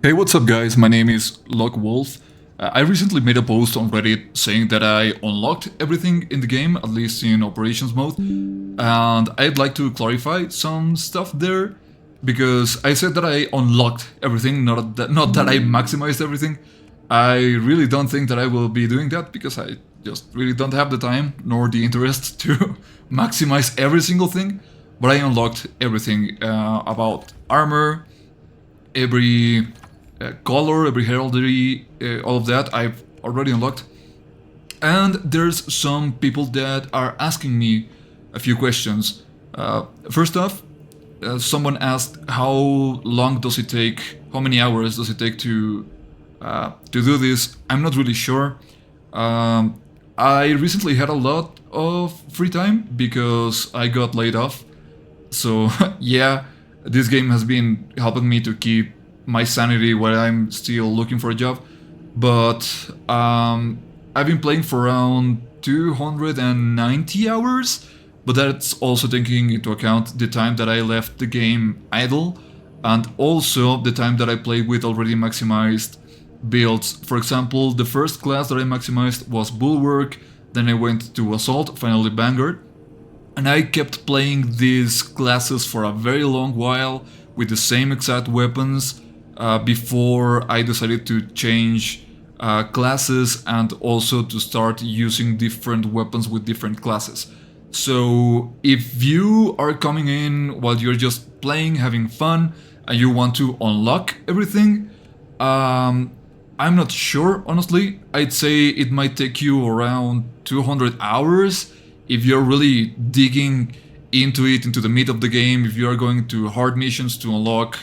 Hey, what's up, guys? My name is Log Wolf. I recently made a post on Reddit saying that I unlocked everything in the game, at least in operations mode, and I'd like to clarify some stuff there because I said that I unlocked everything, not that I maximized everything. I really don't think that I will be doing that because I just really don't have the time nor the interest to maximize every single thing. But I unlocked everything about armor, every color, every heraldry, all of that I've already unlocked. And there's some people that are asking me a few questions. First off, someone asked how long does it take, how many hours does it take to do this. I'm not really sure. I recently had a lot of free time because I got laid off. So yeah, this game has been helping me to keep my sanity while I'm still looking for a job. But I've been playing for around 290 hours, but that's also taking into account the time that I left the game idle and also the time that I played with already maximized builds. For example, the first class that I maximized was Bulwark, then I went to Assault, finally Vanguard, and I kept playing these classes for a very long while with the same exact weapons before I decided to change classes and also to start using different weapons with different classes. So if you are coming in while you're just playing, having fun, and you want to unlock everything, I'm not sure, honestly. I'd say it might take you around 200 hours if you're really digging into it, into the meat of the game, if you are going to hard missions to unlock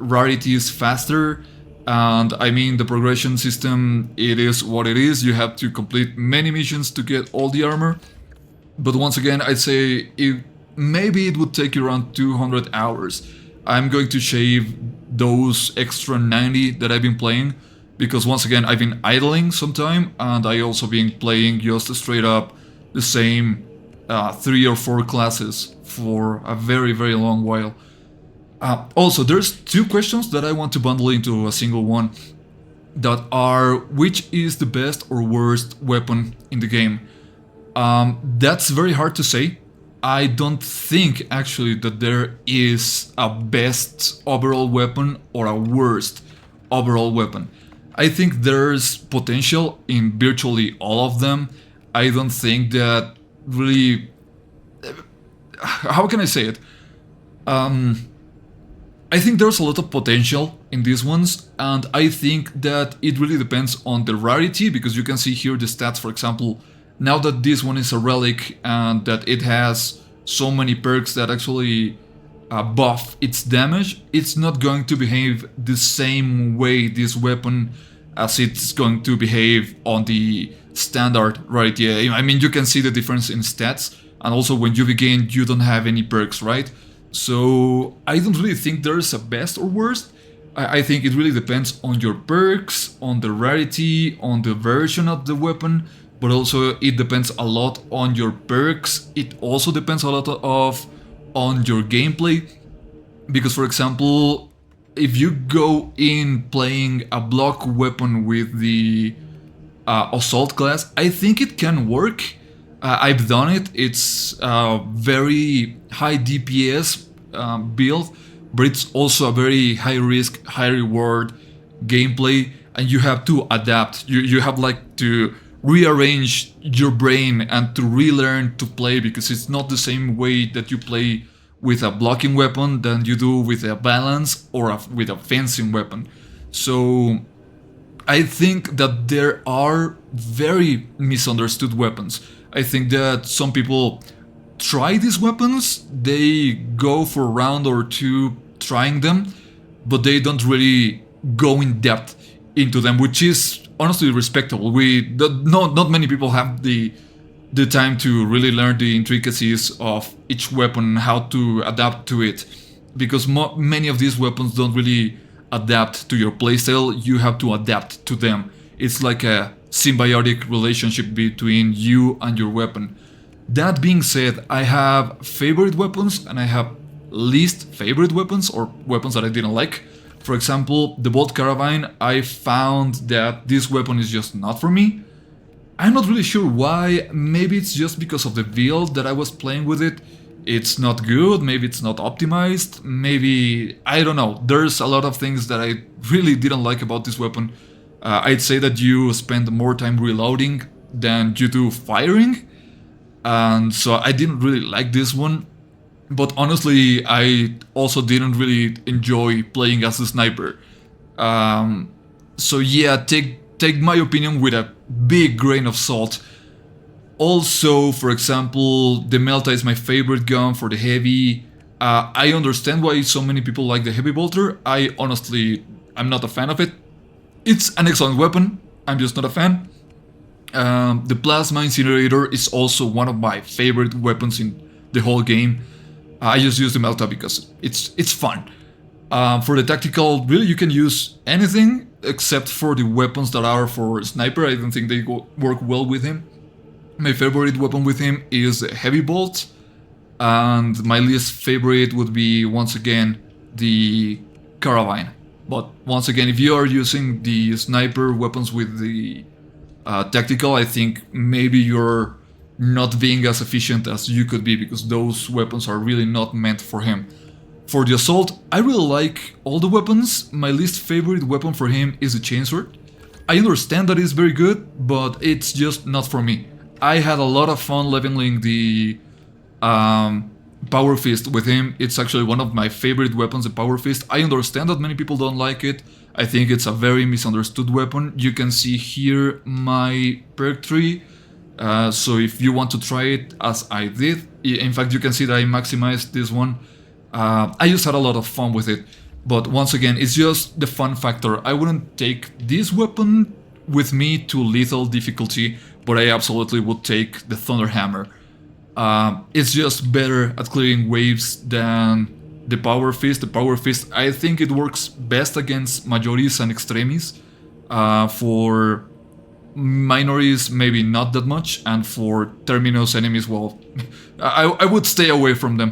rarities faster. And I mean, the progression system, it is what it is. You have to complete many missions to get all the armor. But once again, I'd say maybe it would take you around 200 hours. I'm going to shave those extra 90 that I've been playing because once again, I've been idling some time and I also been playing just straight up the same 3 or 4 classes for a very, very long while. Also, there's 2 questions that I want to bundle into a single one that are which is the best or worst weapon in the game? That's very hard to say. I don't think actually that there is a best overall weapon or a worst overall weapon. I think there's potential in virtually all of them. I don't think that really. How can I say it? I think there's a lot of potential in these ones, and I think that it really depends on the rarity because you can see here the stats, for example, now that this one is a relic and that it has so many perks that actually buff its damage, it's not going to behave the same way, this weapon, as it's going to behave on the standard rarity. I mean, you can see the difference in stats, and also when you begin, you don't have any perks, right? So I don't really think there's a best or worst. I think it really depends on your perks, on the rarity, on the version of the weapon, but also it depends a lot on your perks. It also depends a lot of on your gameplay. Because for example, if you go in playing a block weapon with the assault class, I think it can work. I've done it. It's a very high DPS build, but it's also a very high risk, high reward gameplay, and you have to adapt. You have like to rearrange your brain and to relearn to play because it's not the same way that you play with a blocking weapon than you do with a balance or with a fencing weapon. So I think that there are very misunderstood weapons. I think that some people try these weapons, they go for a round or two trying them, but they don't really go in depth into them, which is honestly respectable. Not many people have the time to really learn the intricacies of each weapon, how to adapt to it, because many of these weapons don't really adapt to your playstyle. You have to adapt to them. It's like a symbiotic relationship between you and your weapon. That being said, I have favorite weapons and I have least favorite weapons or weapons that I didn't like. For example, the Bolt Carbine, I found that this weapon is just not for me. I'm not really sure why. Maybe it's just because of the build that I was playing with it. It's not good, maybe it's not optimized, maybe... I don't know. There's a lot of things that I really didn't like about this weapon. I'd say that you spend more time reloading than you do firing. And so I didn't really like this one. But honestly, I also didn't really enjoy playing as a sniper. So yeah, take my opinion with a big grain of salt. Also, for example, the Melta is my favorite gun for the heavy. I understand why so many people like the heavy bolter. I'm not a fan of it. It's an excellent weapon, I'm just not a fan. The plasma incinerator is also one of my favorite weapons in the whole game. I just use the Melta because it's fun. For the tactical, really you can use anything except for the weapons that are for sniper. I don't think they work well with him. My favorite weapon with him is Heavy Bolt, and my least favorite would be, once again, the Carbine. But once again, if you are using the sniper weapons with the tactical, I think maybe you're not being as efficient as you could be, because those weapons are really not meant for him. For the assault, I really like all the weapons. My least favorite weapon for him is the chainsword. I understand that it's very good, but it's just not for me. I had a lot of fun leveling the Power Fist with him. It's actually one of my favorite weapons, the Power Fist. I understand that many people don't like it. I think it's a very misunderstood weapon. You can see here my perk tree. So if you want to try it as I did, in fact you can see that I maximized this one. I just had a lot of fun with it. But once again, it's just the fun factor. I wouldn't take this weapon with me to lethal difficulty, but I absolutely would take the Thunderhammer. It's just better at clearing waves than the Power Fist. The Power Fist, I think it works best against Majoris and Extremis. For Minoris, maybe not that much, and for Terminus enemies, well, I would stay away from them.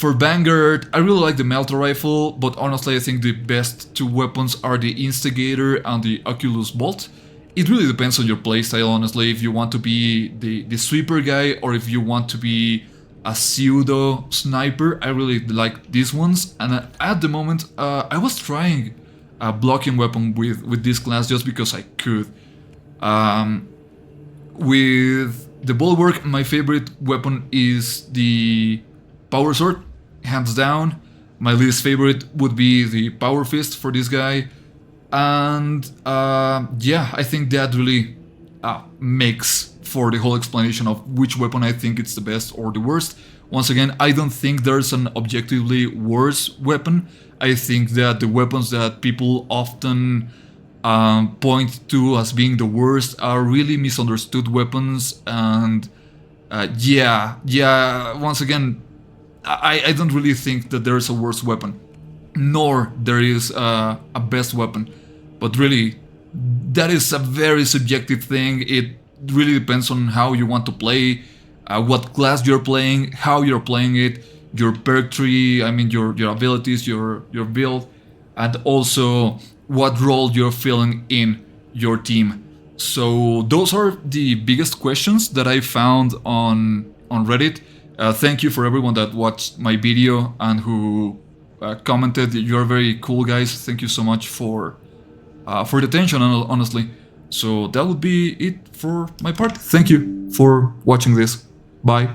For Vanguard, I really like the Melta rifle, but honestly I think the best two weapons are the Instigator and the Oculus Bolt. It really depends on your playstyle, honestly, if you want to be the sweeper guy or if you want to be a pseudo sniper. I really like these ones, and at the moment I was trying a blocking weapon with this class just because I could. With the Bulwark, my favorite weapon is the Power Sword, hands down. My least favorite would be the Power Fist for this guy. And yeah, I think that really makes for the whole explanation of which weapon I think it's the best or the worst. Once again, I don't think there's an objectively worse weapon. I think that the weapons that people often point to as being the worst are really misunderstood weapons. And yeah, once again, I don't really think that there's a worse weapon, nor there is a best weapon. But really, that is a very subjective thing. It really depends on how you want to play, what class you're playing, how you're playing it, your perk tree, I mean your abilities, your build, and also what role you're filling in your team. So those are the biggest questions that I found on Reddit. Thank you for everyone that watched my video and who commented. You're very cool, guys. Thank you so much for the attention, honestly. So that would be it for my part. Thank you for watching this. Bye.